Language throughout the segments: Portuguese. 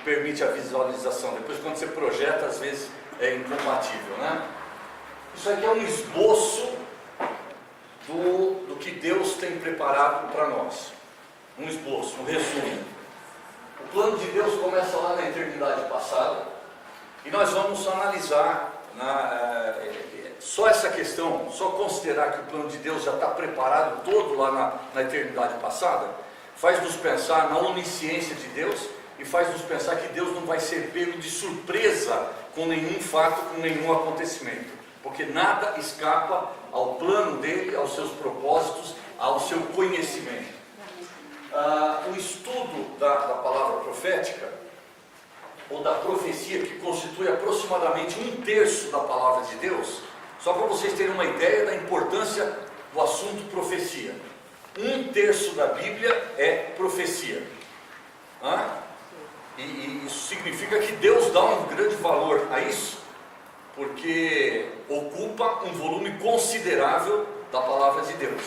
permite a visualização. Depois, quando você projeta, às vezes é incompatível, né? Isso aqui é um esboço do que Deus tem preparado para nós. Um esboço, um resumo. O plano de Deus começa lá na eternidade passada, e nós vamos analisar só essa questão, só considerar que o plano de Deus já está preparado todo lá na eternidade passada, faz nos pensar na onisciência de Deus e faz nos pensar que Deus não vai ser pego de surpresa com nenhum fato, com nenhum acontecimento, porque nada escapa ao plano dele, aos seus propósitos, ao seu conhecimento. O estudo da palavra profética, ou da profecia, que constitui aproximadamente 1/3 da palavra de Deus, só para vocês terem uma ideia da importância do assunto profecia. 1/3 da Bíblia é profecia. E isso significa que Deus dá um grande valor a isso, porque ocupa um volume considerável da palavra de Deus.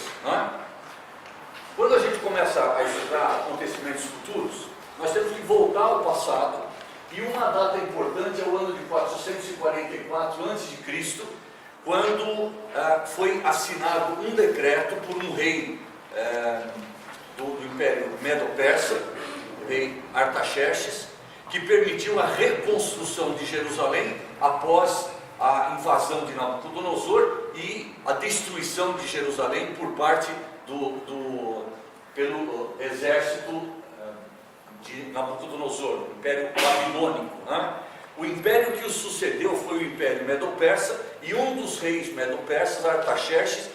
Quando a gente começa a estudar acontecimentos futuros, nós temos que voltar ao passado, e uma data importante é o ano de 444 a.C., quando foi assinado um decreto por um rei do Império Medo-Persa, o rei Artaxerxes, que permitiu a reconstrução de Jerusalém após a invasão de Nabucodonosor e a destruição de Jerusalém por parte pelo exército de Nabucodonosor, o Império Babilônico. O império que o sucedeu foi o Império Medo-Persa, e um dos reis Medo-Persas, Artaxerxes,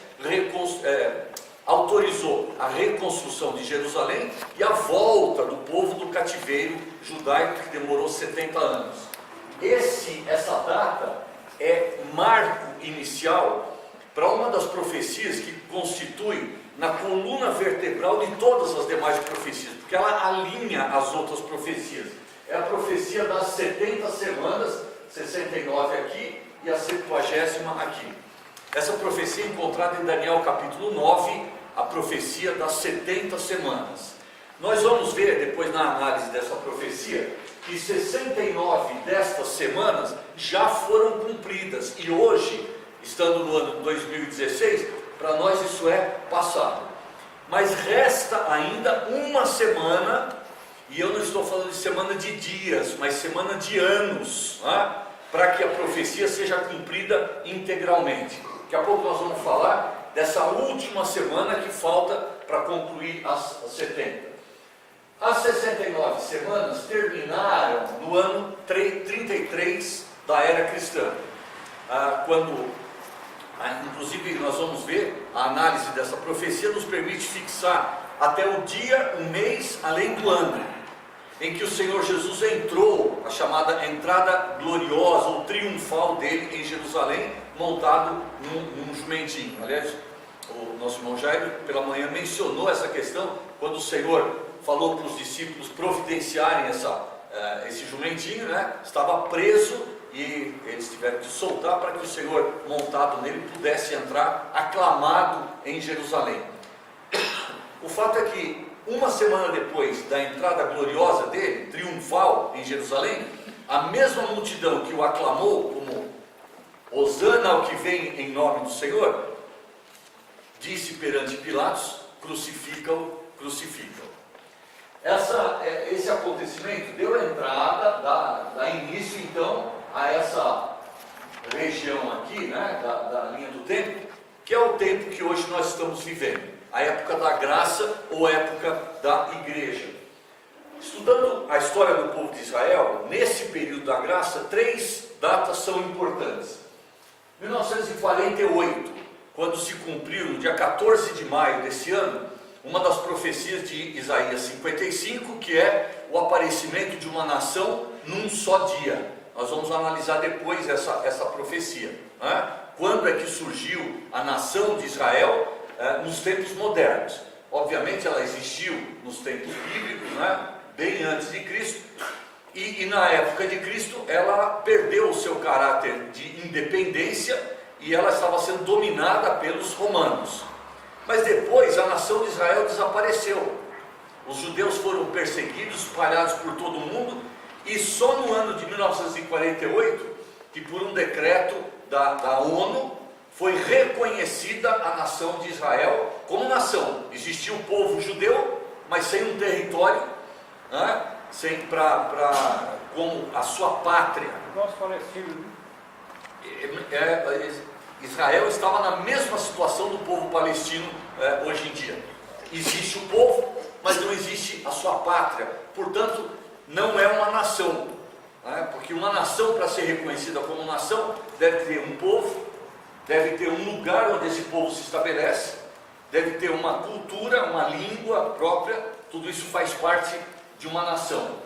autorizou a reconstrução de Jerusalém e a volta do povo do cativeiro judaico, que demorou 70 anos. Essa data é marco inicial para uma das profecias que constitui na coluna vertebral de todas as demais profecias, porque ela alinha as outras profecias. É a profecia das 70 semanas, 69 aqui e a 70ª aqui. Essa profecia é encontrada em Daniel capítulo 9, a profecia das 70 semanas. Nós vamos ver depois na análise dessa profecia que 69 destas semanas já foram cumpridas, e hoje, estando no ano 2016, para nós isso é passado. Mas resta ainda uma semana, e eu não estou falando de semana de dias, mas semana de anos, para que a profecia seja cumprida integralmente. Daqui a pouco nós vamos falar dessa última semana que falta para concluir as 70. As 69 semanas terminaram no ano 33 da era cristã, quando, inclusive nós vamos ver, a análise dessa profecia nos permite fixar até o dia, o mês, além do ano, em que o Senhor Jesus entrou, a chamada entrada gloriosa ou triunfal dele em Jerusalém, montado num jumentinho. Aliás, o nosso irmão Jairo pela manhã mencionou essa questão, quando o Senhor falou para os discípulos providenciarem esse jumentinho, estava preso, e eles tiveram que soltar para que o Senhor, montado nele, pudesse entrar aclamado em Jerusalém. O fato é que uma semana depois da entrada gloriosa dele, triunfal em Jerusalém, a mesma multidão que o aclamou como Hosana ao que vem em nome do Senhor, disse perante Pilatos: crucifica-o, crucifica-o. Esse acontecimento deu entrada, dá início então a essa região aqui, da linha do tempo, que é o tempo que hoje nós estamos vivendo, a época da graça ou época da igreja. Estudando a história do povo de Israel, nesse período da graça, 3 datas são importantes. 1948, quando se cumpriu, no dia 14 de maio desse ano, uma das profecias de Isaías 55, que é o aparecimento de uma nação num só dia. Nós vamos analisar depois essa profecia. Quando é que surgiu a nação de Israel nos tempos modernos? Obviamente ela existiu nos tempos bíblicos, bem antes de Cristo, e na época de Cristo ela perdeu o seu caráter de independência e ela estava sendo dominada pelos romanos. Mas depois a nação de Israel desapareceu. Os judeus foram perseguidos, espalhados por todo o mundo, e só no ano de 1948, que por um decreto da ONU, foi reconhecida a nação de Israel como nação. Existia o povo judeu, mas sem um território, né? Como a sua pátria. Nosso Palestina, Israel estava na mesma situação do povo palestino hoje em dia. Existe o povo, mas não existe a sua pátria. Portanto, não é uma nação, né? Porque uma nação, para ser reconhecida como nação, deve ter um povo, deve ter um lugar onde esse povo se estabelece, deve ter uma cultura, uma língua própria. Tudo isso faz parte de uma nação.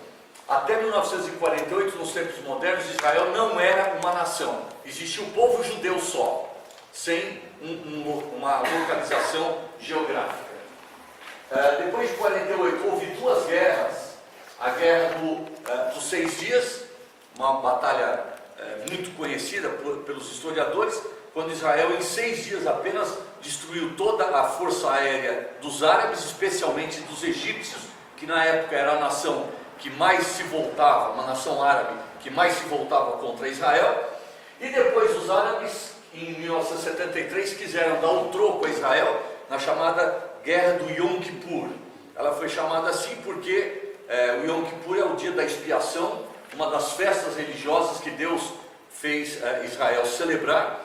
Até 1948, nos tempos modernos, Israel não era uma nação. Existia o povo judeu só, sem uma localização geográfica. Depois de 48, houve duas guerras. A guerra dos 6 dias, uma batalha muito conhecida pelos historiadores, quando Israel, em 6 dias apenas, destruiu toda a força aérea dos árabes, especialmente dos egípcios, que na época era a nação que mais se voltava, uma nação árabe que mais se voltava contra Israel. E depois os árabes, em 1973, quiseram dar um troco a Israel na chamada Guerra do Yom Kippur. Ela foi chamada assim porque o Yom Kippur é o dia da expiação, uma das festas religiosas que Deus fez Israel celebrar.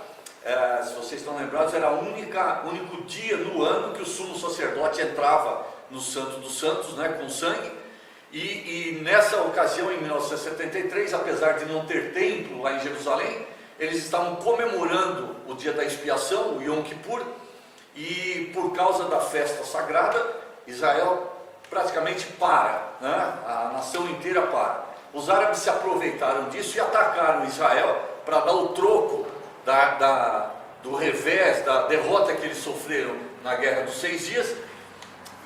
Se vocês estão lembrados, era o único dia no ano que o sumo sacerdote entrava no Santo dos Santos, né, com sangue. E nessa ocasião, em 1973, apesar de não ter templo lá em Jerusalém, eles estavam comemorando o dia da expiação, o Yom Kippur, e por causa da festa sagrada, Israel praticamente para, né? A nação inteira para. Os árabes se aproveitaram disso e atacaram Israel para dar o troco do revés, da derrota que eles sofreram na Guerra dos 6 dias.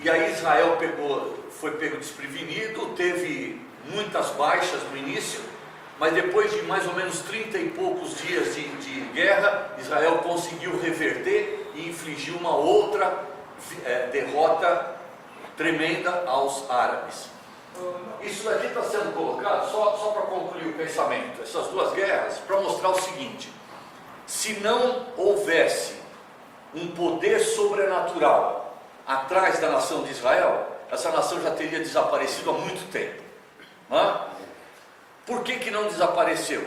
E aí Israel foi pego desprevenido, teve muitas baixas no início, mas depois de mais ou menos 30 e poucos dias de guerra, Israel conseguiu reverter e infligiu uma outra derrota tremenda aos árabes. Isso daqui está sendo colocado só para concluir o pensamento, essas duas guerras, para mostrar o seguinte: se não houvesse um poder sobrenatural atrás da nação de Israel, essa nação já teria desaparecido há muito tempo. Por que não desapareceu?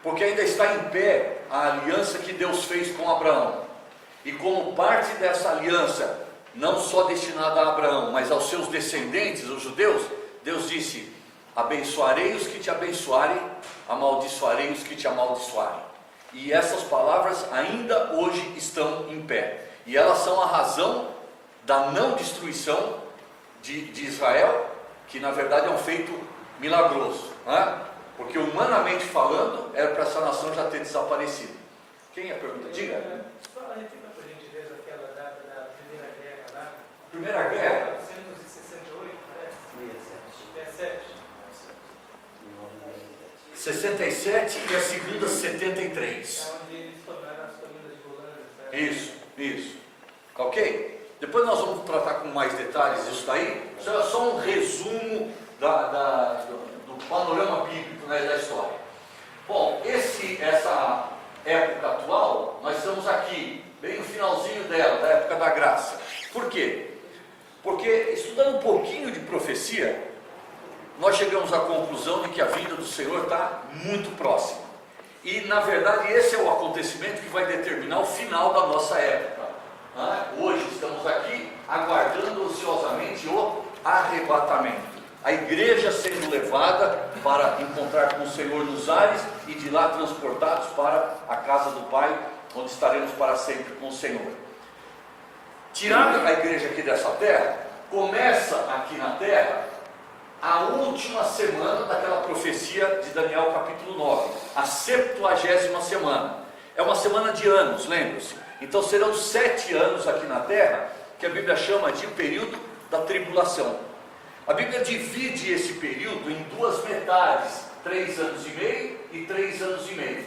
Porque ainda está em pé a aliança que Deus fez com Abraão. E como parte dessa aliança, não só destinada a Abraão, mas aos seus descendentes, os judeus, Deus disse: abençoarei os que te abençoarem, amaldiçoarei os que te amaldiçoarem. E essas palavras ainda hoje estão em pé. E elas são a razão da não destruição de Israel, que na verdade é um feito milagroso, né? Porque humanamente falando, era para essa nação já ter desaparecido. Quem é a pergunta? Diga. Só a gente para a gente ver aquela data da Primeira Guerra lá. Primeira Guerra? 1968, parece? 67 e a segunda 73. É onde eles tornaram as colunas de Golã. Isso. Ok? Depois nós vamos tratar com mais detalhes isso daí. Isso é só um resumo do panorama bíblico, né, da história. Bom, essa época atual, nós estamos aqui, bem no finalzinho dela, da época da graça. Por quê? Porque estudando um pouquinho de profecia, nós chegamos à conclusão de que a vinda do Senhor está muito próxima. E na verdade esse é o acontecimento que vai determinar o final da nossa época. Hoje estamos aqui aguardando ansiosamente o arrebatamento. A igreja sendo levada para encontrar com o Senhor nos ares e de lá transportados para a casa do Pai, onde estaremos para sempre com o Senhor. Tirando a igreja aqui dessa terra, começa aqui na terra a última semana daquela profecia de Daniel capítulo 9, a 70ª semana. É uma semana de anos, lembre-se. Então serão 7 anos aqui na terra, que a Bíblia chama de período da tribulação. A Bíblia divide esse período em 2 metades, 3 anos e meio e 3 anos e meio.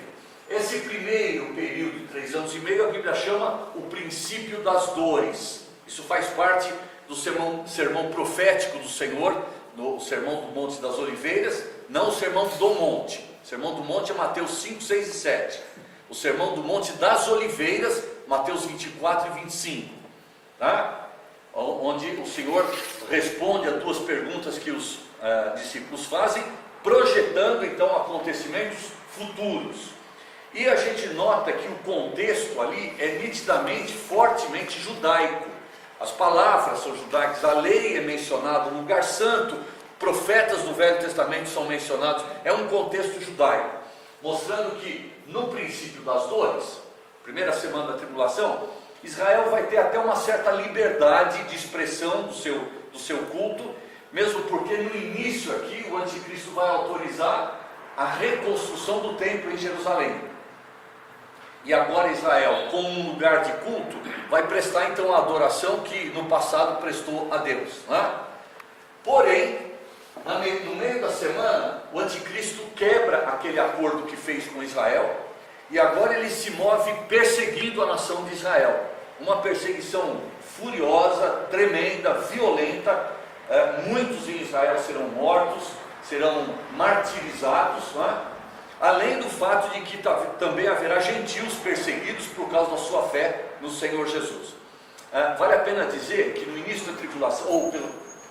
Esse primeiro período de 3 anos e meio, a Bíblia chama o princípio das dores. Isso faz parte do sermão profético do Senhor, no Sermão do Monte das Oliveiras, não o Sermão do Monte. O Sermão do Monte é Mateus 5, 6 e 7. O Sermão do Monte das Oliveiras, Mateus 24 e 25. Tá? Onde o Senhor responde a duas perguntas que os discípulos fazem, projetando então acontecimentos futuros. E a gente nota que o contexto ali é nitidamente, fortemente judaico. As palavras são judaicas, a lei é mencionada, o lugar santo, profetas do Velho Testamento são mencionados. É um contexto judaico, mostrando que no princípio das dores, primeira semana da tribulação, Israel vai ter até uma certa liberdade de expressão do seu culto, mesmo porque no início aqui o anticristo vai autorizar a reconstrução do templo em Jerusalém. E agora Israel, como um lugar de culto, vai prestar então a adoração que no passado prestou a Deus. Né? Porém, no meio da semana, o anticristo quebra aquele acordo que fez com Israel, e agora ele se move perseguindo a nação de Israel. Uma perseguição furiosa, tremenda, violenta. Muitos em Israel serão mortos, serão martirizados, né? Além do fato de que também haverá gentios perseguidos por causa da sua fé no Senhor Jesus. Vale a pena dizer que no início da tribulação, ou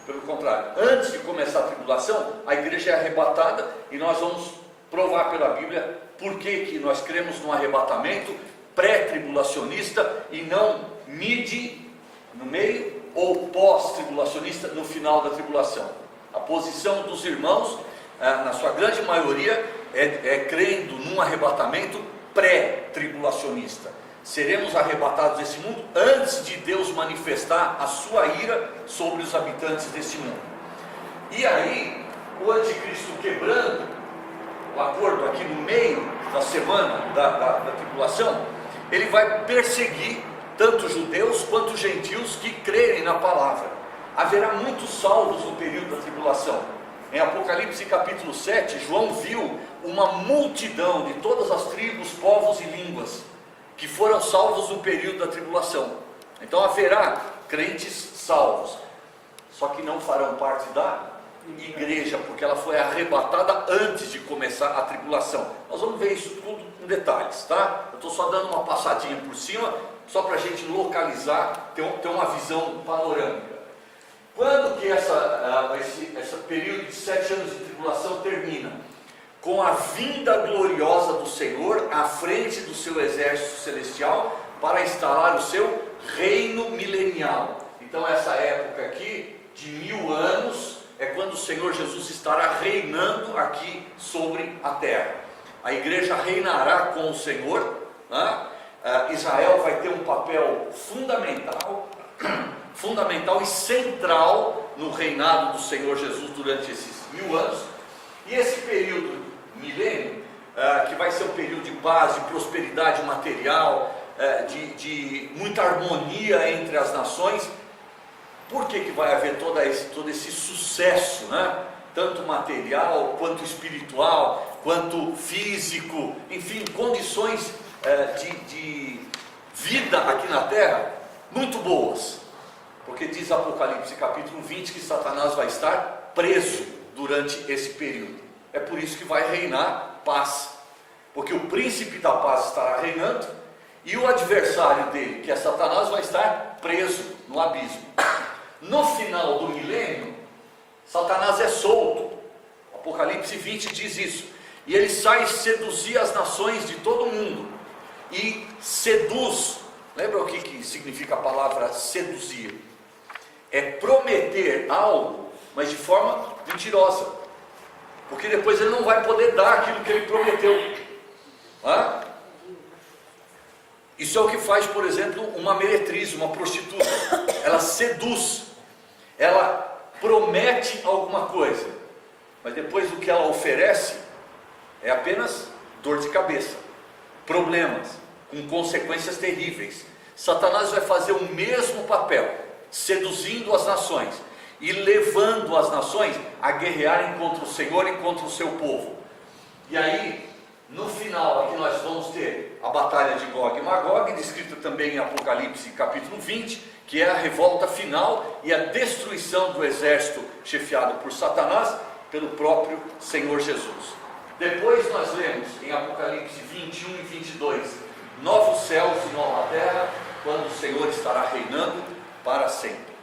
pelo contrário, antes de começar a tribulação, a igreja é arrebatada, e nós vamos provar pela Bíblia por que nós cremos no arrebatamento pré-tribulacionista e não mid no meio ou pós-tribulacionista no final da tribulação. A posição dos irmãos, na sua grande maioria, é crendo num arrebatamento pré-tribulacionista. Seremos arrebatados desse mundo antes de Deus manifestar a sua ira sobre os habitantes desse mundo. E aí, o anticristo quebrando o acordo aqui no meio da semana da tribulação, ele vai perseguir tanto judeus quanto gentios que crerem na palavra. Haverá muitos salvos no período da tribulação. Em Apocalipse capítulo 7, João viu uma multidão de todas as tribos, povos e línguas que foram salvos no período da tribulação. Então haverá crentes salvos, só que não farão parte da igreja, porque ela foi arrebatada antes de começar a tribulação. Nós vamos ver isso tudo em detalhes, tá? Eu estou só dando uma passadinha por cima, só para a gente localizar, ter uma visão panorâmica. Quando que esse período de 7 anos de tribulação termina? Com a vinda gloriosa do Senhor à frente do seu exército celestial para instalar o seu reino milenial. Então essa época aqui de 1000 anos é quando o Senhor Jesus estará reinando aqui sobre a terra. A igreja reinará com o Senhor, né? Israel vai ter um papel fundamental e central no reinado do Senhor Jesus durante esses 1000 anos. E esse período milênio, que vai ser um período de paz, de prosperidade material, de muita harmonia entre as nações. Por que vai haver todo esse sucesso, né? Tanto material, quanto espiritual, quanto físico, enfim, condições de vida aqui na terra muito boas? Porque diz Apocalipse capítulo 20 que Satanás vai estar preso durante esse período. É por isso que vai reinar paz, porque o príncipe da paz estará reinando e o adversário dele, que é Satanás, vai estar preso no abismo. No final do milênio, Satanás é solto. Apocalipse 20 diz isso. E ele sai seduzir as nações de todo mundo. E seduz. Lembra o que significa a palavra seduzir? É prometer algo, mas de forma mentirosa. Porque depois ele não vai poder dar aquilo que ele prometeu. Isso é o que faz, por exemplo, uma meretriz, uma prostituta. Ela seduz, ela promete alguma coisa, mas depois o que ela oferece é apenas dor de cabeça, problemas, com consequências terríveis. Satanás vai fazer o mesmo papel, seduzindo as nações e levando as nações a guerrearem contra o Senhor e contra o seu povo. E aí, no final, aqui nós vamos ter a batalha de Gog e Magog, descrita também em Apocalipse capítulo 20, que é a revolta final e a destruição do exército chefiado por Satanás, pelo próprio Senhor Jesus. Depois nós lemos em Apocalipse 21 e 22, novos céus e nova terra, quando o Senhor estará reinando para sempre.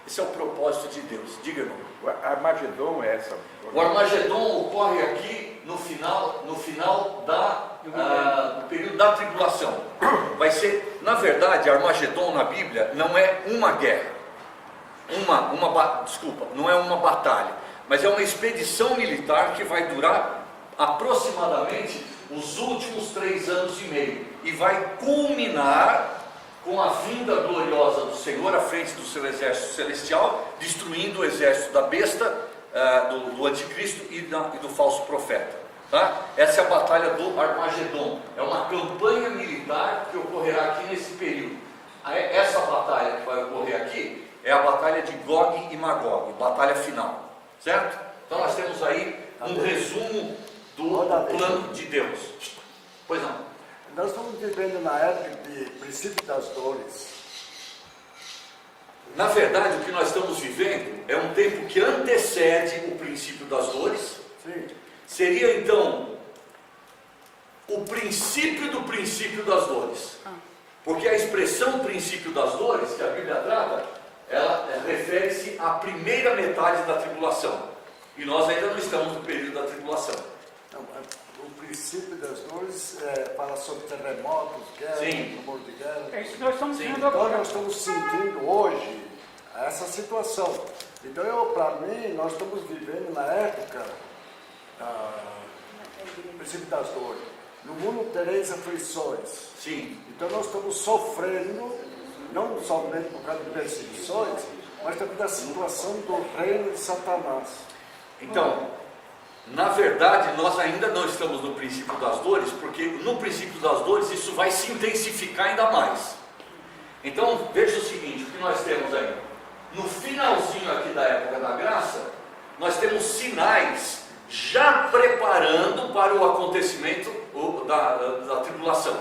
Esse é o propósito de Deus. Diga, irmão. O Armagedon é essa. O Armagedon ocorre aqui no final do período da tribulação. Vai ser, na verdade, Armagedon na Bíblia não é uma guerra, não é uma batalha, mas é uma expedição militar que vai durar aproximadamente os últimos 3 anos e meio e vai culminar com a vinda gloriosa do Senhor à frente do seu exército celestial, destruindo o exército da besta, do anticristo e do falso profeta. Tá? Essa é a batalha do Armagedon. É uma campanha militar que ocorrerá aqui nesse período. Essa batalha que vai ocorrer aqui é a batalha de Gog e Magog, batalha final, certo? Então nós temos aí um resumo do plano de Deus. Pois não. Nós estamos vivendo na época de princípio das dores. Na verdade, o que nós estamos vivendo é um tempo que antecede o princípio das dores. Sim. Seria então o princípio do princípio das dores. Porque a expressão princípio das dores, que a Bíblia trata, ela refere-se à primeira metade da tribulação. E nós ainda não estamos no período da tribulação. Então, o princípio das dores fala sobre terremotos, guerra, Sim. rumor de guerra. É isso que nós estamos Sim. vendo Então agora. nós estamos sentindo hoje essa situação. Então para mim, nós estamos vivendo na época do princípio das dores. No mundo tereis aflições. Sim. Então nós estamos sofrendo, não somente por causa de perseguições, mas também da situação do reino de Satanás. Então, na verdade, nós ainda não estamos no princípio das dores, porque no princípio das dores isso vai se intensificar ainda mais. Então, veja o seguinte, o que nós temos aí. No finalzinho aqui da época da graça, nós temos sinais já preparando para o acontecimento da tribulação.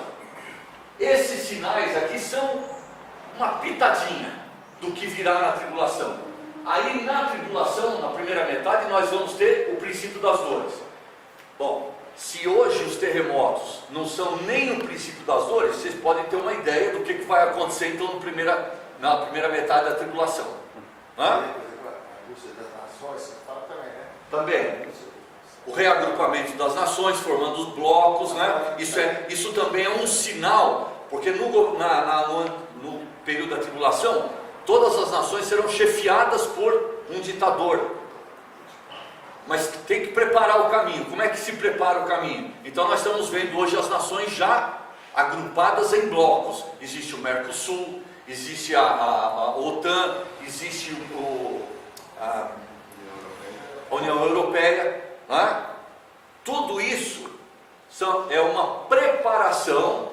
Esses sinais aqui são uma pitadinha do que virá na tribulação. Aí na tribulação, na primeira metade, nós vamos ter o princípio das dores. Bom, se hoje os terremotos não são nem o princípio das dores, vocês podem ter uma ideia do que vai acontecer então na primeira metade da tribulação. Hã? Também. O reagrupamento das nações, formando os blocos, né? Isso também é um sinal, porque no período da tribulação, todas as nações serão chefiadas por um ditador. Mas tem que preparar o caminho. Como é que se prepara o caminho? Então nós estamos vendo hoje as nações já agrupadas em blocos. Existe o Mercosul, existe a OTAN, existe a União Europeia. Né? Tudo isso é uma preparação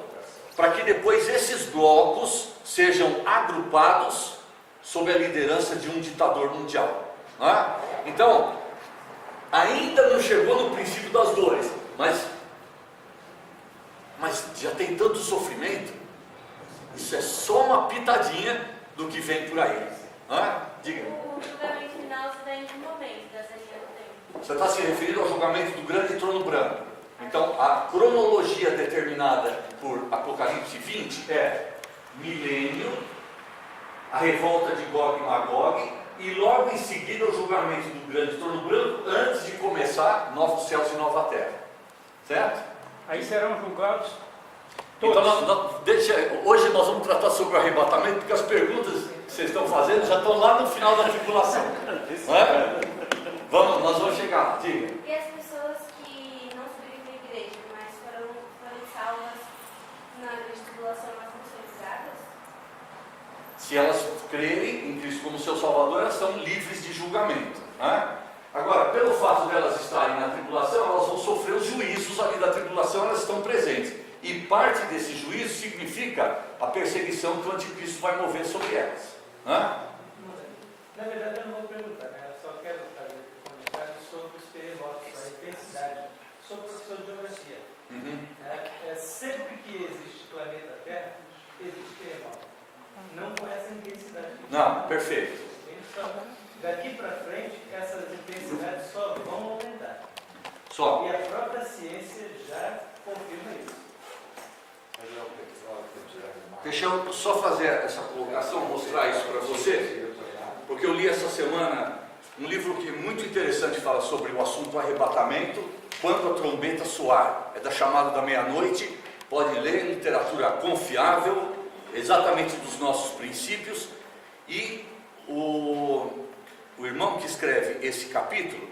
para que depois esses blocos sejam agrupados sob a liderança de um ditador mundial. Né? Então, ainda não chegou no princípio das dores, mas já tem tanto sofrimento. Isso é só uma pitadinha do que vem por aí. Diga. O julgamento final se dá em que momento dessa linha do tempo? Você está se referindo ao julgamento do grande trono branco. Então, a cronologia determinada por Apocalipse 20 é milênio, a revolta de Gog e Magog, e logo em seguida o julgamento do grande trono branco, antes de começar novos céus e nova terra. Certo? Aí serão julgados todos. Então, hoje nós vamos tratar sobre o arrebatamento, porque as perguntas que vocês estão fazendo já estão lá no final da tribulação. Não é? Nós vamos chegar lá. Diga. E as pessoas que não subiram na igreja, mas foram salvas na grande tribulação, elas não são julgadas? Se elas crerem em Cristo como seu Salvador, elas são livres de julgamento. Né? Agora, pelo fato de elas estarem na tribulação, elas vão sofrer os juízos ali da tribulação, elas estão presentes. E parte desse juízo significa a perseguição que o anticristo vai mover sobre elas. Né? Na verdade, eu não vou perguntar, né? Eu só quero fazer comentários sobre os terremotos, a intensidade. Sou professor de geografia. Uhum. Sempre que existe planeta Terra, existe terremoto. não com essa intensidade. Não, perfeito. Então, daqui para frente, essas intensidades só vão aumentar. Só. E a própria ciência já confirma isso. Deixa eu só fazer essa colocação, mostrar isso para você, porque eu li essa semana um livro que é muito interessante, fala sobre o assunto arrebatamento, quando a trombeta soar. É da Chamada da Meia-Noite, pode ler, literatura confiável, exatamente dos nossos princípios. E o irmão que escreve esse capítulo,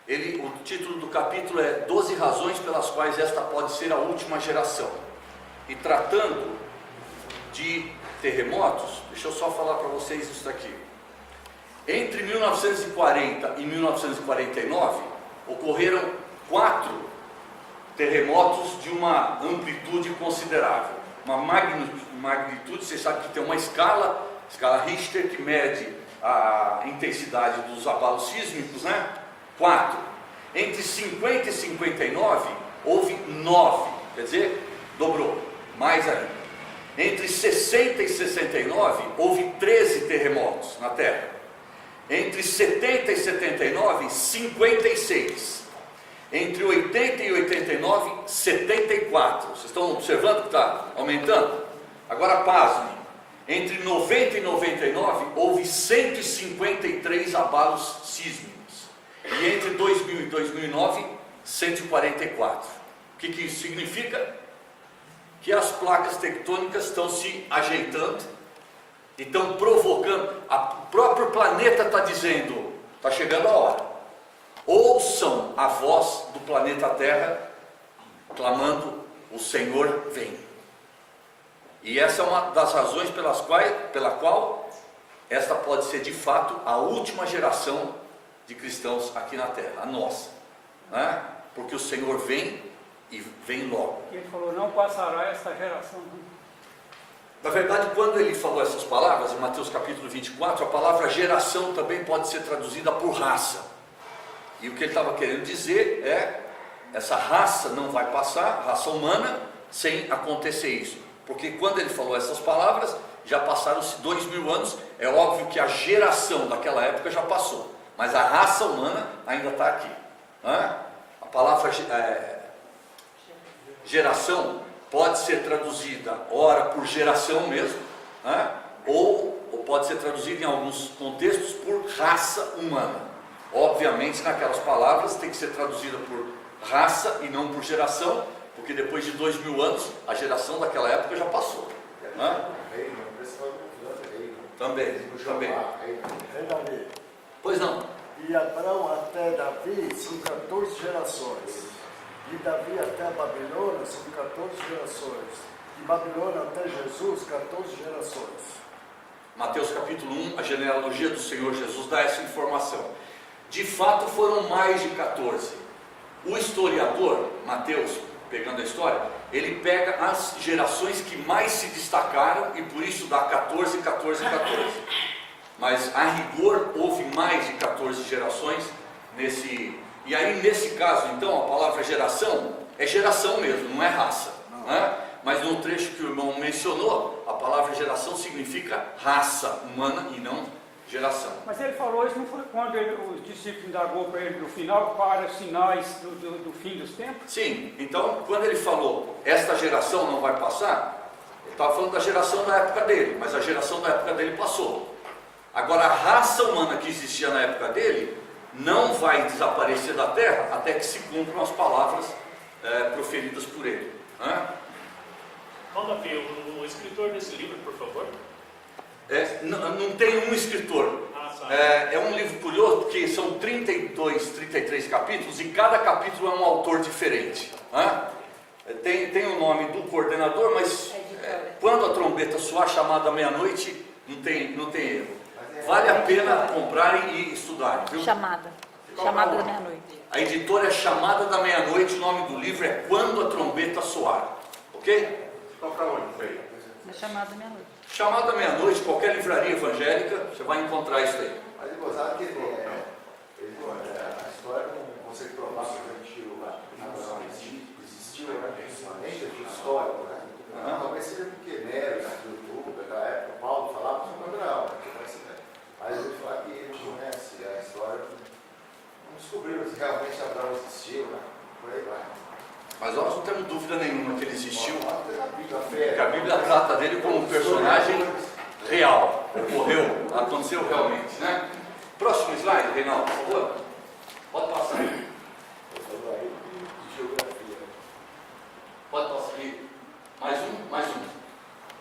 o título do capítulo é 12 razões pelas quais esta pode ser a última geração. E tratando de terremotos, deixa eu só falar para vocês isso daqui. Entre 1940 e 1949, ocorreram 4 terremotos de uma amplitude considerável. Uma magnitude, vocês sabem que tem uma escala Richter, que mede a intensidade dos abalos sísmicos, né? 4. Entre 50 e 59, houve 9, quer dizer, dobrou, mais ainda. Entre 60 e 69, houve 13 terremotos na Terra. Entre 70 e 79, 56. Entre 80 e 89, 74. Vocês estão observando que está aumentando? Agora pasmem. Entre 90 e 99, houve 153 abalos sísmicos. E entre 2000 e 2009, 144. O que isso significa? Que as placas tectônicas estão se ajeitando e estão provocando. O próprio planeta está dizendo, está chegando a hora. Ouçam a voz do planeta Terra clamando: o Senhor vem. E essa é uma das razões pela qual esta pode ser de fato a última geração de cristãos aqui na Terra, a nossa, né? Porque o Senhor vem e vem logo. Ele falou: não passará esta geração. Na verdade, quando ele falou essas palavras, em Mateus capítulo 24, a palavra geração também pode ser traduzida por raça. E o que ele estava querendo dizer é: essa raça não vai passar, raça humana, sem acontecer isso. Porque quando ele falou essas palavras, já passaram-se 2000 anos, é óbvio que a geração daquela época já passou, mas a raça humana ainda está aqui. A palavra geração pode ser traduzida, ora, por geração mesmo, ou pode ser traduzida em alguns contextos por raça humana. Obviamente, naquelas palavras tem que ser traduzida por raça e não por geração, porque depois de 2000 anos, a geração daquela época já passou. Também. Rei Davi. Pois não. De Abraão até Davi são 14 gerações. De Davi até a Babilônia são 14 gerações. De Babilônia até Jesus, 14 gerações. Mateus capítulo 1, a genealogia do Senhor Jesus dá essa informação. De fato foram mais de 14. O historiador, Mateus, pegando a história, ele pega as gerações que mais se destacaram e por isso dá 14, 14, 14. Mas a rigor houve mais de 14 gerações nesse. E aí nesse caso então a palavra geração é geração mesmo, não é raça, né? Mas no trecho que o irmão mencionou, a palavra geração significa raça humana e não geração. Mas ele falou isso, não foi quando os discípulos indagou para ele no final, para os sinais do fim dos tempos? Sim, então quando ele falou, esta geração não vai passar, ele estava falando da geração da época dele, mas a geração da época dele passou. Agora a raça humana que existia na época dele, não vai desaparecer da terra, até que se cumpram as palavras proferidas por ele. Manda o escritor desse livro, por favor. Não tem um escritor. É um livro curioso porque são 32, 33 capítulos e cada capítulo é um autor diferente. Tem o nome do coordenador, mas quando a trombeta soar, chamada meia-noite, não tem erro. Vale a pena comprarem e estudarem, viu? Chamada da meia-noite. A editora é Chamada da Meia-Noite, o nome do livro é Quando a Trombeta Soar. Ok? Então para onde? É chamada da meia-noite. Chamada da Meia-Noite, qualquer livraria evangélica, você vai encontrar isso aí. Mas é gozado que a história não consegue provar que a nação existiu, nem de histórico, né? Talvez seja porque Nero, da época, Paulo Mas nós não temos dúvida nenhuma que ele existiu, porque Porque a Bíblia trata dele como um personagem real, ocorreu, aconteceu realmente, né? Próximo slide, Reinaldo, por favor. Pode passar. Pode passar aí. Mais um.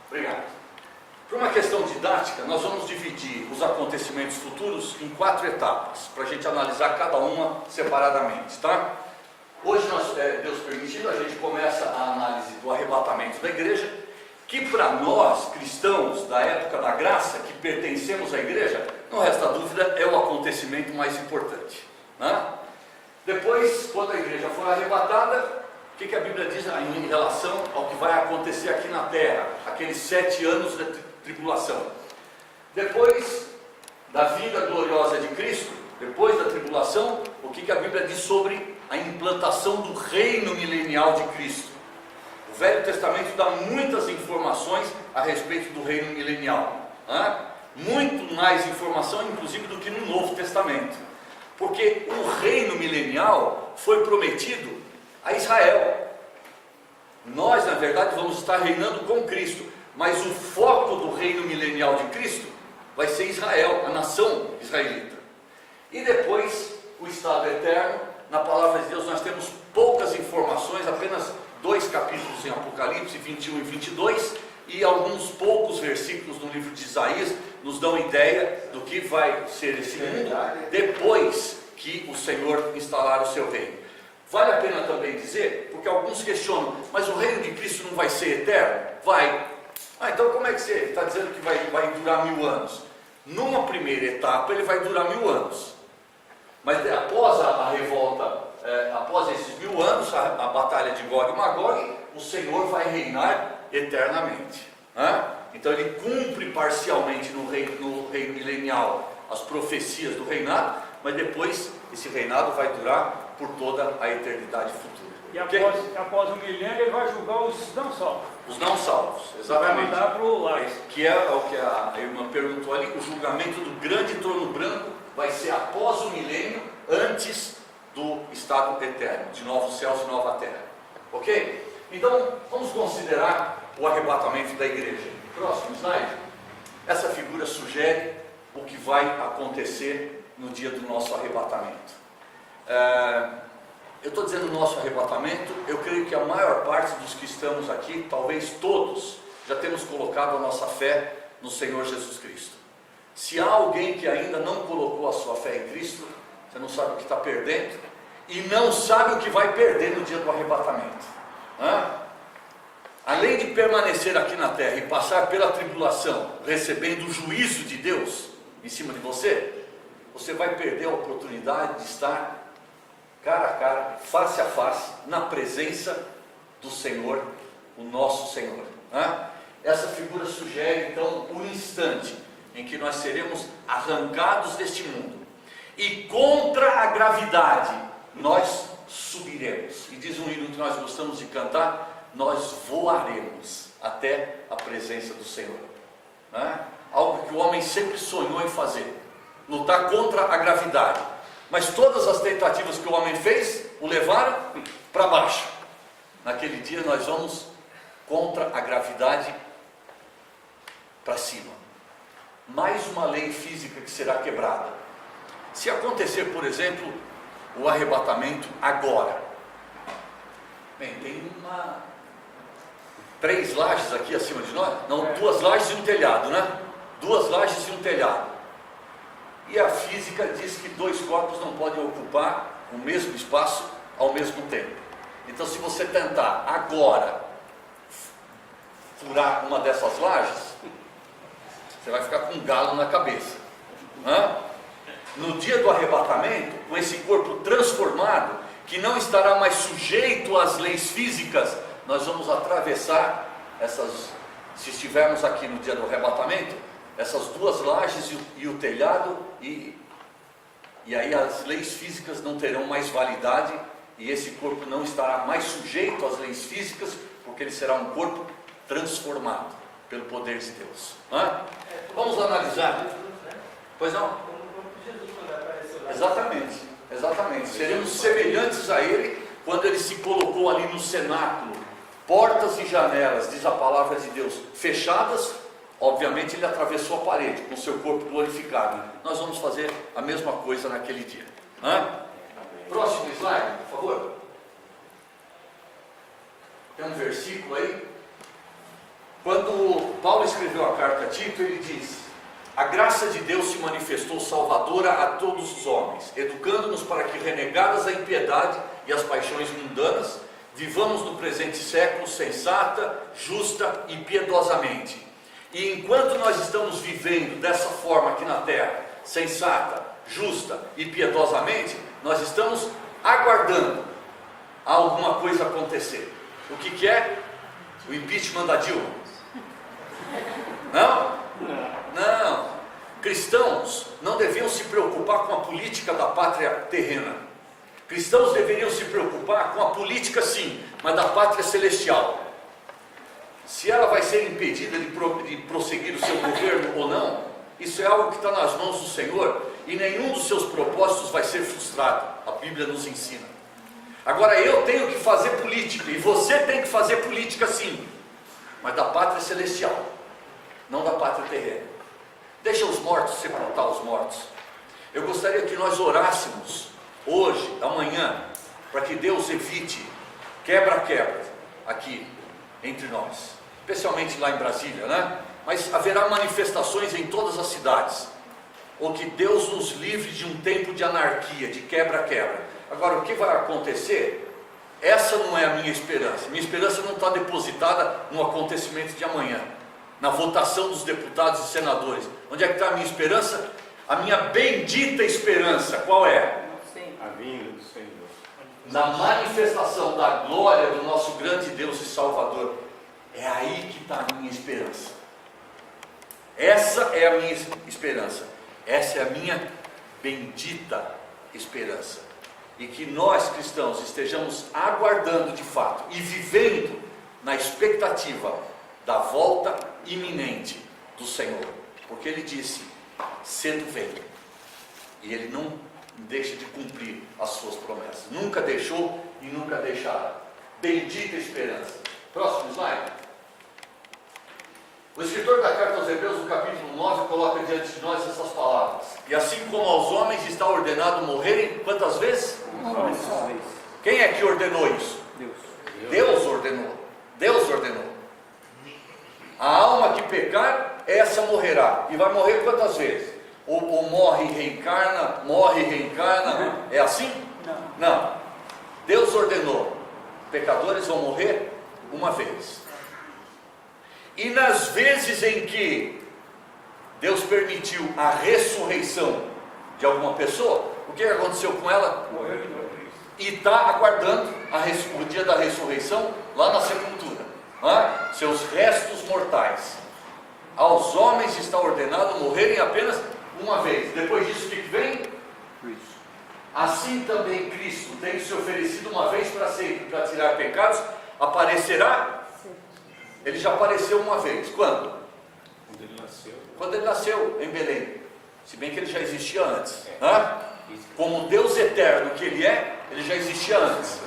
Obrigado. Por uma questão didática, nós vamos dividir os acontecimentos futuros em 4 etapas, para a gente analisar cada uma separadamente, tá? Hoje, Deus permitindo, a gente começa a análise do arrebatamento da igreja, que para nós, cristãos da época da graça, que pertencemos à igreja, não resta dúvida, é o acontecimento mais importante, né? Depois, quando a igreja for arrebatada, o que a Bíblia diz em relação ao que vai acontecer aqui na terra, aqueles 7 anos de tribulação. Depois da vinda gloriosa de Cristo, depois da tribulação, o que a Bíblia diz sobre a implantação do reino milenial de Cristo. O Velho Testamento dá muitas informações a respeito do reino milenial, né? Muito mais informação, inclusive, do que no Novo Testamento, porque o reino milenial foi prometido a Israel. Nós, na verdade, vamos estar reinando com Cristo, mas o foco do reino milenial de Cristo vai ser Israel, a nação israelita. E depois, o estado eterno. Na palavra de Deus nós temos poucas informações, apenas 2 capítulos em Apocalipse, 21 e 22, e alguns poucos versículos no livro de Isaías nos dão ideia do que vai ser esse mundo depois que o Senhor instalar o seu reino. Vale a pena também dizer, porque alguns questionam, mas o reino de Cristo não vai ser eterno? Vai. Então como é que você está dizendo que vai durar 1000 anos? Numa primeira etapa ele vai durar 1000 anos. Mas após a revolta, após esses 1000 anos, a batalha de Gog e Magog, o Senhor vai reinar eternamente, né? Então ele cumpre parcialmente no reino milenial as profecias do reinado, mas depois esse reinado vai durar por toda a eternidade futura. E após o milênio ele vai julgar os não salvos. Os não salvos, Vai exatamente. mandar para o lar. Que é o que a irmã perguntou ali, o julgamento do grande trono branco vai ser após o milênio, antes do estado eterno, de novos céus e nova terra. Ok? Então, vamos considerar o arrebatamento da igreja. Próximo slide. Essa figura sugere o que vai acontecer no dia do nosso arrebatamento. Eu estou dizendo nosso arrebatamento, eu creio que a maior parte dos que estamos aqui, talvez todos, já temos colocado a nossa fé no Senhor Jesus Cristo. Se há alguém que ainda não colocou a sua fé em Cristo, você não sabe o que está perdendo, e não sabe o que vai perder no dia do arrebatamento. Além de permanecer aqui na terra e passar pela tribulação, recebendo o juízo de Deus em cima de você, você vai perder a oportunidade de estar cara a cara, face a face, na presença do Senhor, o nosso Senhor. Essa figura sugere então um instante em que nós seremos arrancados deste mundo, e contra a gravidade nós subiremos. E diz um hino que nós gostamos de cantar: nós voaremos até a presença do Senhor. Algo que o homem sempre sonhou em fazer, lutar contra a gravidade. Mas todas as tentativas que o homem fez o levaram para baixo. Naquele dia nós vamos contra a gravidade para cima. Mais uma lei física que será quebrada. Se acontecer, por exemplo, o arrebatamento agora, bem, tem 3 lajes aqui acima de nós, não, 2 lajes e um telhado, né? 2 lajes e um telhado. E a física diz que 2 corpos não podem ocupar o mesmo espaço ao mesmo tempo. Então, se você tentar agora furar uma dessas lajes, você vai ficar com um galo na cabeça. No dia do arrebatamento, com esse corpo transformado, que não estará mais sujeito às leis físicas, nós vamos atravessar se estivermos aqui no dia do arrebatamento, essas 2 lajes e o telhado, e aí as leis físicas não terão mais validade, e esse corpo não estará mais sujeito às leis físicas, porque ele será um corpo transformado pelo poder de Deus. Vamos analisar. Pois não? Como o corpo de Jesus quando apareceu lá. Exatamente. Exatamente, seremos semelhantes a Ele quando Ele se colocou ali no cenáculo, portas e janelas, diz a palavra de Deus, fechadas. Obviamente Ele atravessou a parede com o seu corpo glorificado. Nós vamos fazer a mesma coisa naquele dia. Próximo slide, por favor. Tem um versículo aí. Quando Paulo escreveu a carta a Tito, ele diz: a graça de Deus se manifestou salvadora a todos os homens, educando-nos para que, renegadas a impiedade e as paixões mundanas, vivamos no presente século sensata, justa e piedosamente. E enquanto nós estamos vivendo dessa forma aqui na terra, sensata, justa e piedosamente, nós estamos aguardando alguma coisa acontecer. O que é? O impeachment da Dilma? Não? Não. Cristãos não deviam se preocupar com a política da pátria terrena. Cristãos deveriam se preocupar com a política, sim, mas da pátria celestial. Se ela vai ser impedida de prosseguir o seu governo ou não, isso é algo que está nas mãos do Senhor, e nenhum dos seus propósitos vai ser frustrado. A Bíblia nos ensina. Agora, eu tenho que fazer política, e você tem que fazer política, sim, mas da pátria celestial, não da pátria terrena. Deixa os mortos sepultar os mortos. Eu gostaria que nós orássemos hoje, amanhã, para que Deus evite quebra-quebra aqui entre nós, especialmente lá em Brasília, né? Mas haverá manifestações em todas as cidades, ou que Deus nos livre de um tempo de anarquia, de quebra-quebra. Agora, o que vai acontecer? Essa não é a minha esperança. Minha esperança não está depositada no acontecimento de amanhã, na votação dos deputados e senadores. Onde é que está a minha esperança? A minha bendita esperança, qual é? A vinda do Senhor. Na manifestação da glória do nosso grande Deus e Salvador. É aí que está a minha esperança. Essa é a minha esperança. Essa é a minha bendita esperança. E que nós cristãos estejamos aguardando de fato e vivendo na expectativa da volta iminente do Senhor. Porque Ele disse: cedo vem. E Ele não deixa de cumprir as suas promessas. Nunca deixou e nunca deixará. Bendita esperança. Próximo slide. O escritor da carta aos Hebreus, no capítulo 9, coloca diante de nós essas palavras: e assim como aos homens está ordenado morrerem, quantas vezes? Quem é que ordenou isso? Deus ordenou. Deus ordenou. A alma que pecar, essa morrerá. E vai morrer quantas vezes? Ou morre e reencarna, morre e reencarna. É assim? Não. Deus ordenou: pecadores vão morrer uma vez. E nas vezes em que Deus permitiu a ressurreição de alguma pessoa, o que aconteceu com ela? Morreu de novo. E está aguardando o dia da ressurreição lá na sepultura, seus restos mortais. Aos homens está ordenado morrerem apenas uma vez. Depois disso, o que vem? Assim também Cristo, tendo se oferecido uma vez para sempre, para tirar pecados, aparecerá. Ele já apareceu uma vez. Quando? Quando ele nasceu. Quando ele nasceu em Belém. Se bem que ele já existia antes. Como Deus eterno que ele já existia antes.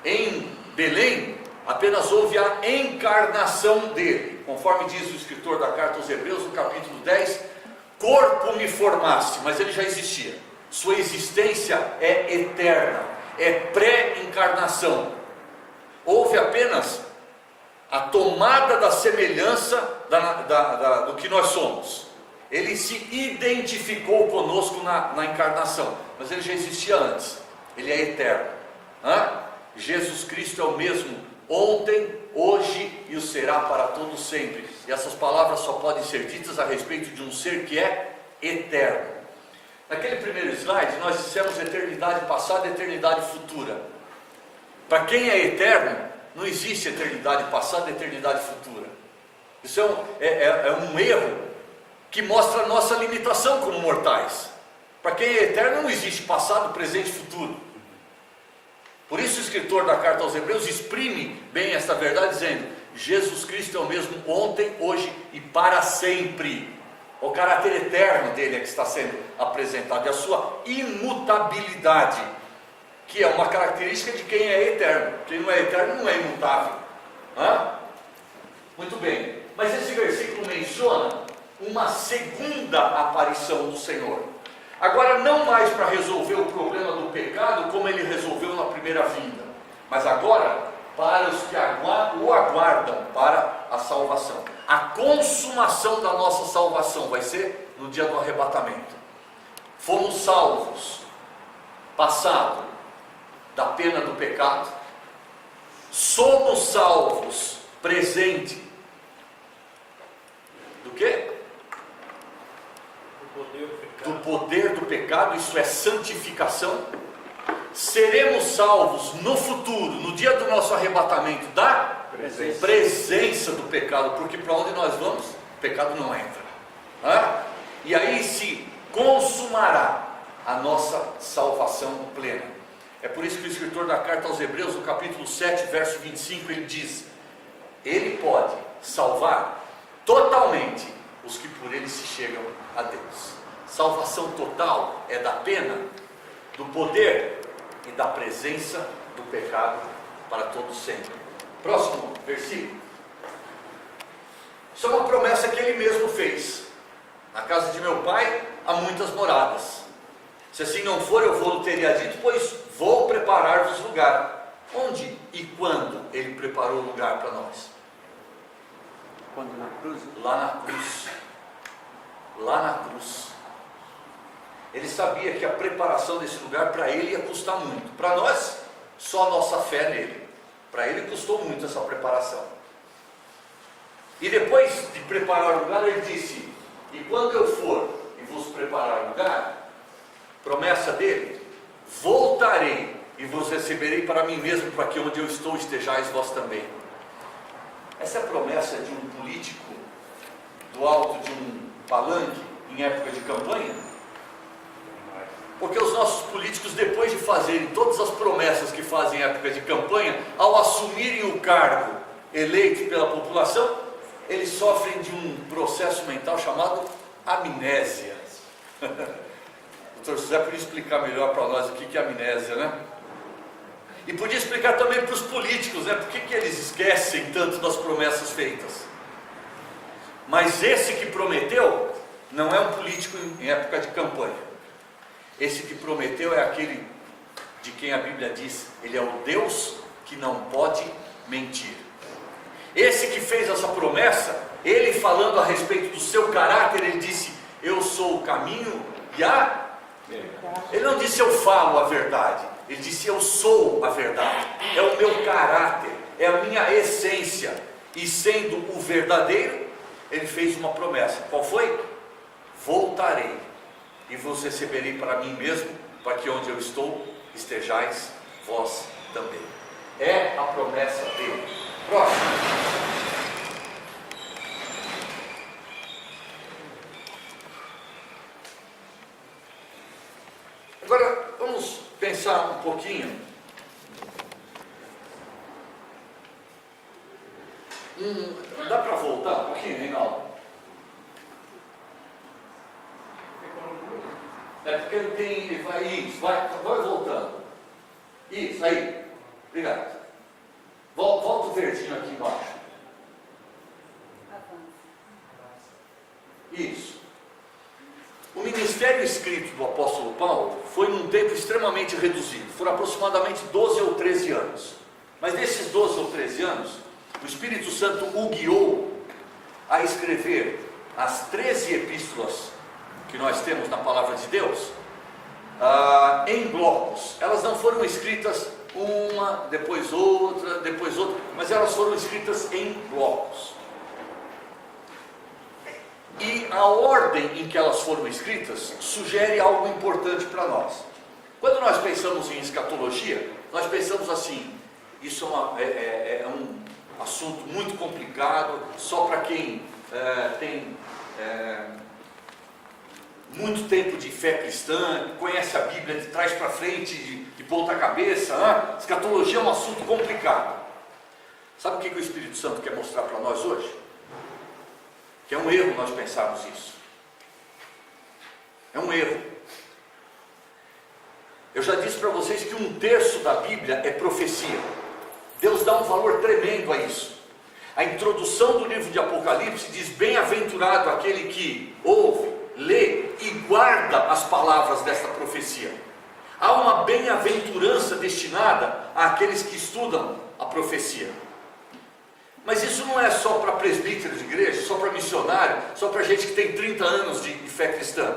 Em Belém, apenas houve a encarnação dele. Conforme diz o escritor da carta aos Hebreus, no capítulo 10, corpo me formaste, mas ele já existia. Sua existência é eterna, é pré-encarnação. Houve apenas a tomada da semelhança do que nós somos. Ele se identificou conosco na encarnação, mas ele já existia antes. Ele é eterno. Jesus Cristo é o mesmo ontem, hoje e o será para todos sempre. E essas palavras só podem ser ditas a respeito de um ser que é eterno. Naquele primeiro slide nós dissemos eternidade passada e eternidade futura. Para quem é eterno, não existe eternidade passada e eternidade futura. Isso é um erro que mostra a nossa limitação como mortais. Para quem é eterno, não existe passado, presente e futuro. Por isso o escritor da carta aos Hebreus exprime bem esta verdade, dizendo: Jesus Cristo é o mesmo ontem, hoje e para sempre. O caráter eterno dele é que está sendo apresentado, e a sua imutabilidade, que é uma característica de quem é eterno. Quem não é eterno não é imutável. Muito bem, mas esse versículo menciona uma segunda aparição do Senhor. Agora, não mais para resolver o problema do pecado como ele resolveu na primeira vinda, mas agora para os que o aguardam para a salvação. A consumação da nossa salvação vai ser no dia do arrebatamento. Fomos salvos, passado, da pena do pecado. Somos salvos, presente, do quê? Do poder do pecado, isso é santificação. Seremos salvos no futuro, no dia do nosso arrebatamento, da presença do pecado, porque para onde nós vamos, o pecado não entra. E aí se consumará a nossa salvação plena. É por isso que o escritor da carta aos Hebreus, no capítulo 7, verso 25, ele diz: ele pode salvar totalmente os que por ele se chegam a Deus. Salvação total é da pena, do poder e da presença do pecado para todos sempre. Próximo versículo. Isso é uma promessa que ele mesmo fez: na casa de meu pai há muitas moradas. Se assim não for, eu vou teria dito, pois vou preparar-vos lugar. Onde e quando ele preparou lugar para nós? Quando na cruz? Lá na cruz. Lá na cruz. Ele sabia que a preparação desse lugar para ele ia custar muito. Para nós, só a nossa fé nele. Para ele custou muito essa preparação. E depois de preparar o lugar, ele disse: e quando eu for e vos preparar lugar, promessa dele, voltarei e vos receberei para mim mesmo, para que onde eu estou estejais vós também. Essa é a promessa de um político do alto de um palanque em época de campanha? Porque os nossos políticos, depois de fazerem todas as promessas que fazem em época de campanha, ao assumirem o cargo eleito pela população, eles sofrem de um processo mental chamado amnésia. O Dr. José podia explicar melhor para nós o que é amnésia, né? E podia explicar também para os políticos, né? Por que eles esquecem tanto das promessas feitas. Mas esse que prometeu não é um político em época de campanha. Esse que prometeu é aquele de quem a Bíblia diz: ele é o Deus que não pode mentir. Esse que fez essa promessa, ele falando a respeito do seu caráter, ele disse: eu sou o caminho e a... Ele não disse eu falo a verdade, ele disse eu sou a verdade. É o meu caráter, é a minha essência. E sendo o verdadeiro, ele fez uma promessa. Qual foi? Voltarei e vos receberei para mim mesmo, para que onde eu estou estejais vós também. É a promessa dele. Próximo. Agora vamos pensar um pouquinho. Dá para voltar um pouquinho, Reinaldo? É porque ele tem, ele vai isso, vai voltando. Isso, aí. Obrigado. Volta o verdinho aqui embaixo. Isso. O ministério escrito do apóstolo Paulo foi num tempo extremamente reduzido. Foram aproximadamente 12 ou 13 anos. Mas nesses 12 ou 13 anos, o Espírito Santo o guiou a escrever as 13 epístolas que nós temos na palavra de Deus, em blocos. Elas não foram escritas uma, depois outra, mas elas foram escritas em blocos. E a ordem em que elas foram escritas sugere algo importante para nós. Quando nós pensamos em escatologia, nós pensamos assim: isso é um assunto muito complicado, só para quem tem muito tempo de fé cristã, conhece a Bíblia de trás para frente, de ponta cabeça. Escatologia é um assunto complicado. Sabe o que o Espírito Santo quer mostrar para nós hoje? Que é um erro nós pensarmos isso. É um erro. Eu já disse para vocês que 1/3 da Bíblia é profecia. Deus dá um valor tremendo a isso. A introdução do livro de Apocalipse diz: bem-aventurado aquele que ouve, lê e guarda as palavras desta profecia. Há uma bem-aventurança destinada àqueles que estudam a profecia. Mas isso não é só para presbíteros de igreja, só para missionário, só para gente que tem 30 anos de fé cristã.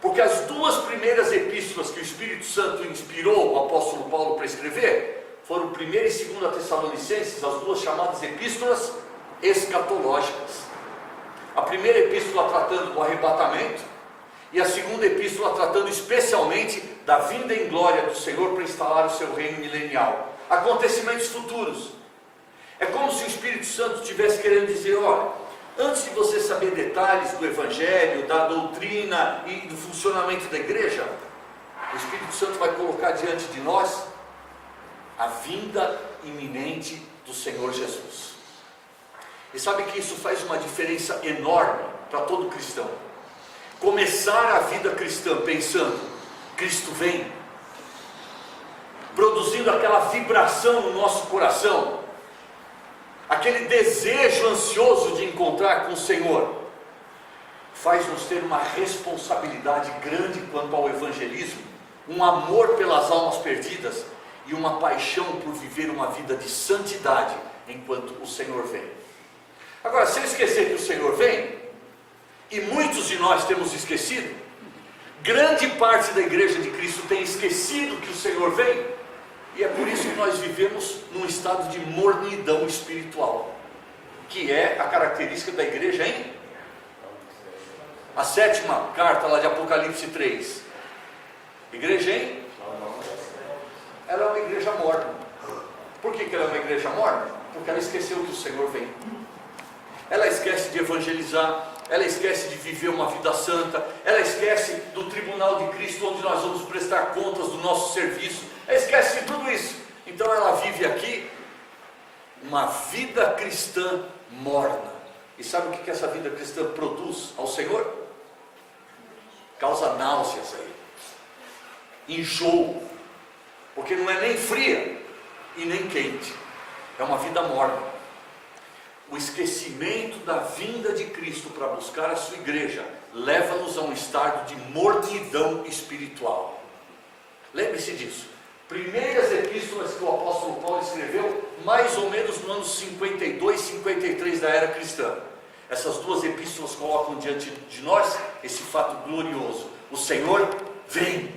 Porque as 2 primeiras epístolas que o Espírito Santo inspirou o apóstolo Paulo para escrever foram 1ª e 2ª Tessalonicenses, as 2 chamadas epístolas escatológicas. A primeira epístola tratando do arrebatamento e a segunda epístola tratando especialmente da vinda em glória do Senhor para instalar o seu reino milenial. Acontecimentos futuros. É como se o Espírito Santo estivesse querendo dizer: olha, antes de você saber detalhes do Evangelho, da doutrina e do funcionamento da igreja, o Espírito Santo vai colocar diante de nós a vinda iminente do Senhor Jesus. E sabe que isso faz uma diferença enorme para todo cristão. Começar a vida cristã pensando: Cristo vem, produzindo aquela vibração no nosso coração, aquele desejo ansioso de encontrar com o Senhor, faz-nos ter uma responsabilidade grande quanto ao evangelismo, um amor pelas almas perdidas e uma paixão por viver uma vida de santidade enquanto o Senhor vem. Agora, se eu esquecer que o Senhor vem, e muitos de nós temos esquecido, grande parte da igreja de Cristo tem esquecido que o Senhor vem, e é por isso que nós vivemos num estado de mornidão espiritual, que é a característica da igreja em a 7ª carta lá de Apocalipse 3. Igreja em? Ela é uma igreja morna. Por que ela é uma igreja morna? Porque ela esqueceu que o Senhor vem. Ela esquece de evangelizar, ela esquece de viver uma vida santa, ela esquece do tribunal de Cristo, onde nós vamos prestar contas do nosso serviço, ela esquece de tudo isso. Então ela vive aqui uma vida cristã morna. E sabe o que essa vida cristã produz ao Senhor? Causa náuseas aí, enjoo, porque não é nem fria e nem quente, é uma vida morna. O esquecimento da vinda de Cristo para buscar a sua igreja leva-nos a um estado de mornidão espiritual. Lembre-se disso. Primeiras epístolas que o apóstolo Paulo escreveu, mais ou menos no ano 52, 53 da era cristã. Essas 2 epístolas colocam diante de nós esse fato glorioso: o Senhor vem.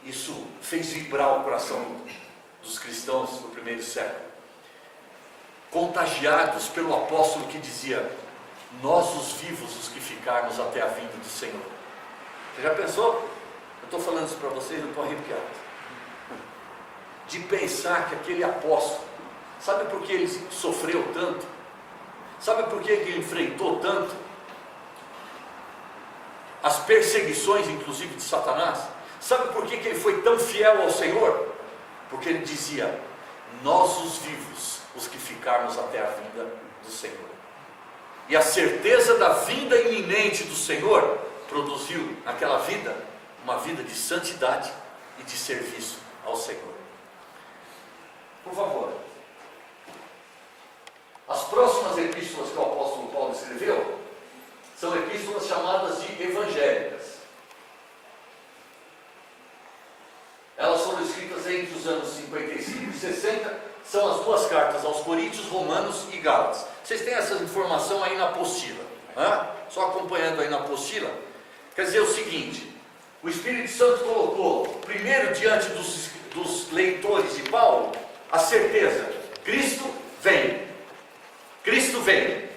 Isso fez vibrar o coração dos cristãos no primeiro século, contagiados pelo apóstolo que dizia: nós os vivos, os que ficarmos até a vinda do Senhor. Você já pensou? Eu estou falando isso para vocês, eu estou arrepiado de pensar que aquele apóstolo, sabe por que ele sofreu tanto? Sabe por que ele enfrentou tanto as perseguições, inclusive de Satanás? Sabe por que ele foi tão fiel ao Senhor? Porque ele dizia: nós os vivos, os que ficarmos até a vinda do Senhor. E a certeza da vinda iminente do Senhor produziu naquela vida uma vida de santidade e de serviço ao Senhor. Por favor, as próximas epístolas que o apóstolo Paulo escreveu são epístolas chamadas de evangélicas. Elas foram escritas entre os anos 55 e 60, são as 2 cartas aos Coríntios, Romanos e Gálatas. Vocês têm essa informação aí na apostila, só acompanhando aí na apostila. Quer dizer o seguinte: o Espírito Santo colocou primeiro diante dos leitores de Paulo a certeza: Cristo vem. Cristo vem.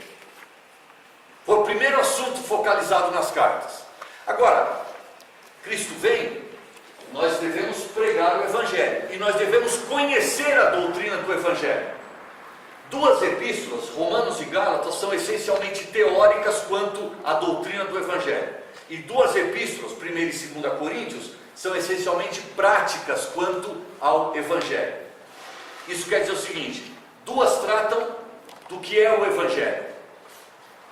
Foi o primeiro assunto focalizado nas cartas. Agora, Cristo vem, nós devemos pregar o Evangelho e nós devemos conhecer a doutrina do Evangelho. 2 epístolas, Romanos e Gálatas, são essencialmente teóricas quanto à doutrina do Evangelho, e 2 epístolas, 1ª e 2ª Coríntios, são essencialmente práticas quanto ao Evangelho. Isso quer dizer o seguinte: 2 tratam do que é o Evangelho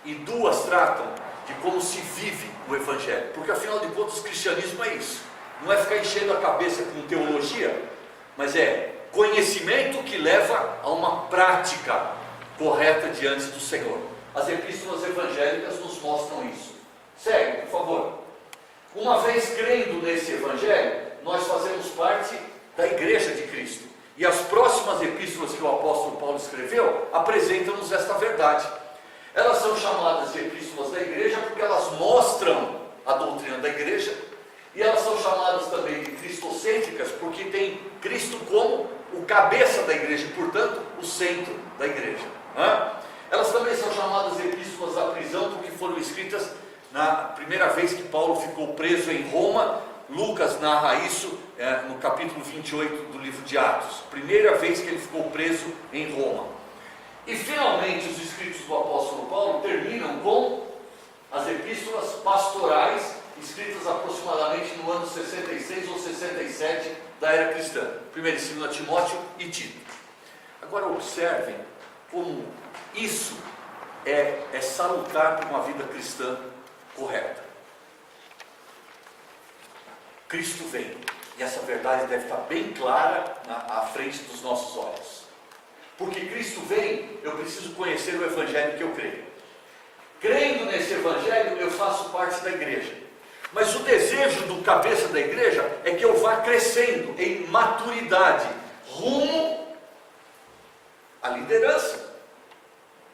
e 2 tratam de como se vive o Evangelho. Porque afinal de contas o cristianismo é isso. Não é ficar enchendo a cabeça com teologia, mas é conhecimento que leva a uma prática correta diante do Senhor. As epístolas evangélicas nos mostram isso. Segue, por favor. Uma vez crendo nesse Evangelho, nós fazemos parte da Igreja de Cristo. E as próximas epístolas que o apóstolo Paulo escreveu apresentam-nos esta verdade. Elas são chamadas de epístolas da Igreja porque elas mostram a doutrina da Igreja, e elas são chamadas também de cristocêntricas porque tem Cristo como o cabeça da Igreja, e portanto o centro da Igreja. Elas também são chamadas de epístolas da prisão porque foram escritas na primeira vez que Paulo ficou preso em Roma. Lucas narra isso no capítulo 28 do livro de Atos, primeira vez que ele ficou preso em Roma. E finalmente os escritos do apóstolo Paulo terminam com as epístolas pastorais, escritas aproximadamente no ano 66 ou 67 da era cristã, 1 e 2 Timóteo e Tito. Agora observem como isso é salutar para uma vida cristã correta. Cristo vem, e essa verdade deve estar bem clara à frente dos nossos olhos. Porque Cristo vem, eu preciso conhecer o Evangelho que eu creio. Crendo nesse Evangelho, eu faço parte da igreja. Mas o desejo do cabeça da igreja é que eu vá crescendo em maturidade, rumo à liderança.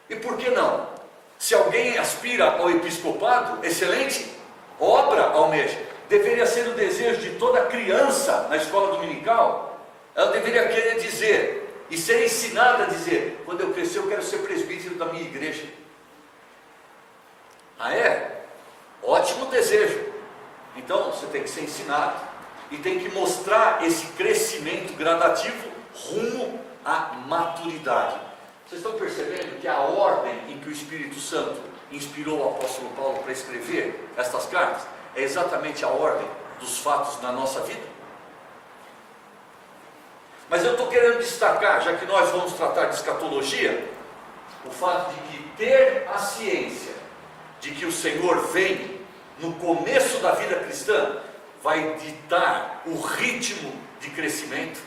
E por que não? Se alguém aspira ao episcopado, excelente obra almeja. Deveria ser o desejo de toda criança na escola dominical. Ela deveria querer dizer, e ser ensinada a dizer: quando eu crescer eu quero ser presbítero da minha igreja. Ah é? Ótimo desejo. Então você tem que ser ensinado e tem que mostrar esse crescimento gradativo rumo à maturidade. Vocês estão percebendo que a ordem em que o Espírito Santo inspirou o apóstolo Paulo para escrever estas cartas é exatamente a ordem dos fatos na nossa vida? Mas eu estou querendo destacar, já que nós vamos tratar de escatologia, o fato de que ter a ciência de que o Senhor vem no começo da vida cristã vai ditar o ritmo de crescimento,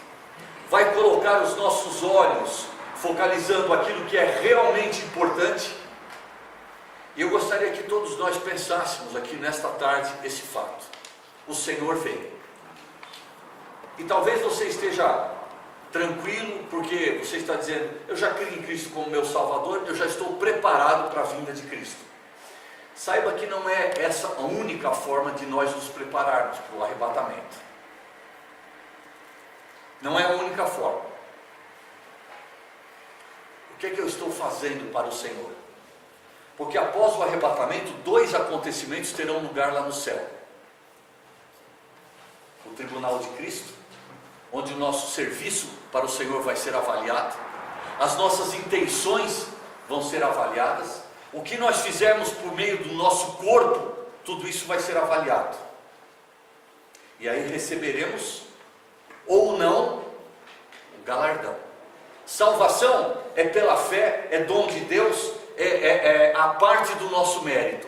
vai colocar os nossos olhos focalizando aquilo que é realmente importante. E eu gostaria que todos nós pensássemos aqui nesta tarde esse fato: o Senhor vem. E talvez você esteja tranquilo porque você está dizendo: eu já creio em Cristo como meu Salvador, eu já estou preparado para a vinda de Cristo. Saiba que não é essa a única forma de nós nos prepararmos para o arrebatamento. Não é a única forma. O que é que eu estou fazendo para o Senhor? Porque após o arrebatamento, 2 acontecimentos terão lugar lá no céu: o tribunal de Cristo, onde o nosso serviço para o Senhor vai ser avaliado, as nossas intenções vão ser avaliadas, o que nós fizermos por meio do nosso corpo, tudo isso vai ser avaliado. E aí receberemos ou não o galardão. Salvação é pela fé, é dom de Deus, é a parte do nosso mérito.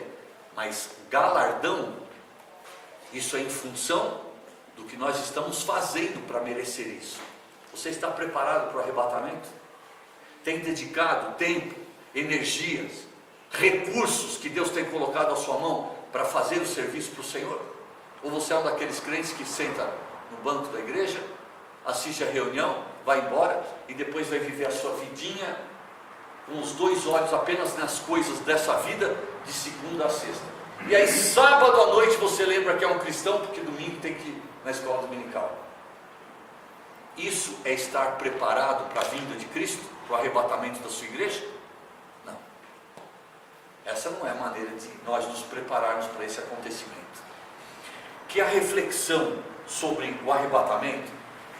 Mas galardão, isso é em função do que nós estamos fazendo para merecer isso. Você está preparado para o arrebatamento? Tem dedicado tempo, energias, recursos que Deus tem colocado à sua mão para fazer o serviço para o Senhor? Ou você é um daqueles crentes que senta no banco da igreja, assiste a reunião, vai embora e depois vai viver a sua vidinha com os 2 olhos apenas nas coisas dessa vida, de segunda a sexta? E aí sábado à noite você lembra que é um cristão porque domingo tem que ir na escola dominical. Isso é estar preparado para a vinda de Cristo, para o arrebatamento da sua igreja? Não. Essa não é a maneira de nós nos prepararmos para esse acontecimento. Que a reflexão sobre o arrebatamento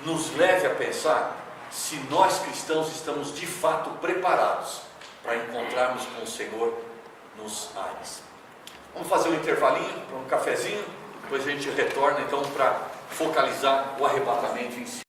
nos leve a pensar se nós cristãos estamos de fato preparados para encontrarmos com o Senhor nos ares. Vamos fazer um intervalinho para um cafezinho, depois a gente retorna então para focalizar o arrebatamento em si.